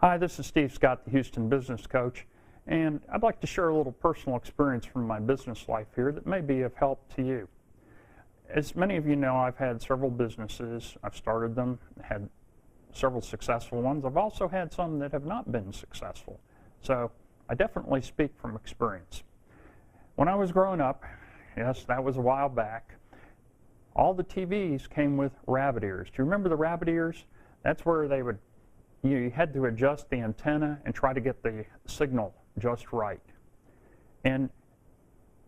Hi, this is Steve Scott, the Houston Business Coach, and I'd like to share a little personal experience from my business life here that may be of help to you. As many of you know, I've had several businesses. I've started them, had several successful ones. I've also had some that have not been successful. So I definitely speak from experience. When I was growing up, yes, that was a while back, all the TVs came with rabbit ears. Do you remember the rabbit ears? That's where they would you had to adjust the antenna and try to get the signal just right. And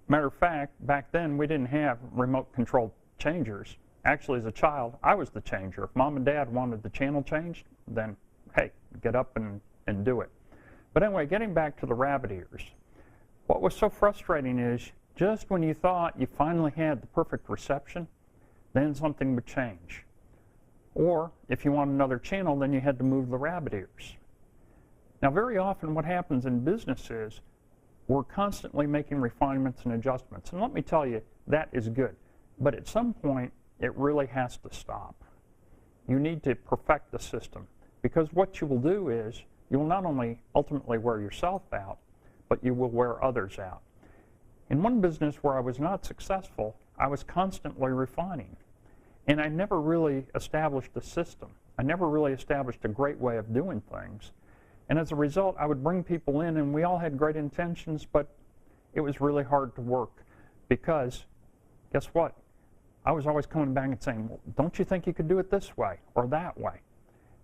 matter of fact, back then we didn't have remote control changers. Actually, as a child, I was the changer. If mom and dad wanted the channel changed, then hey, get up and do it. But anyway, getting back to the rabbit ears, what was so frustrating is just when you thought you finally had the perfect reception, then something would change. Or if you want another channel, then you had to move the rabbit ears. Now, very often what happens in business is we're constantly making refinements and adjustments. And let me tell you, that is good. But at some point, it really has to stop. You need to perfect the system, because what you will do is you will not only ultimately wear yourself out, but you will wear others out. In one business where I was not successful, I was constantly refining. And I never really established a system. I never really established a great way of doing things. And as a result, I would bring people in, and we all had great intentions, but it was really hard to work because, guess what? I was always coming back and saying, well, don't you think you could do it this way or that way?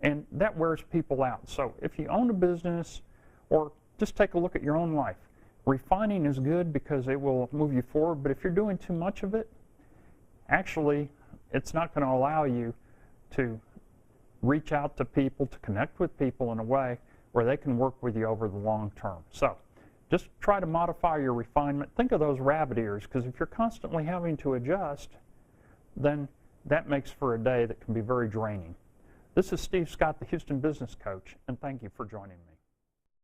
And that wears people out. So if you own a business, or just take a look at your own life, refining is good because it will move you forward, but if you're doing too much of it, actually, it's not going to allow you to reach out to people, to connect with people in a way where they can work with you over the long term. So just try to modify your refinement. Think of those rabbit ears, because if you're constantly having to adjust, then that makes for a day that can be very draining. This is Steve Scott, the Houston Business Coach, and thank you for joining me.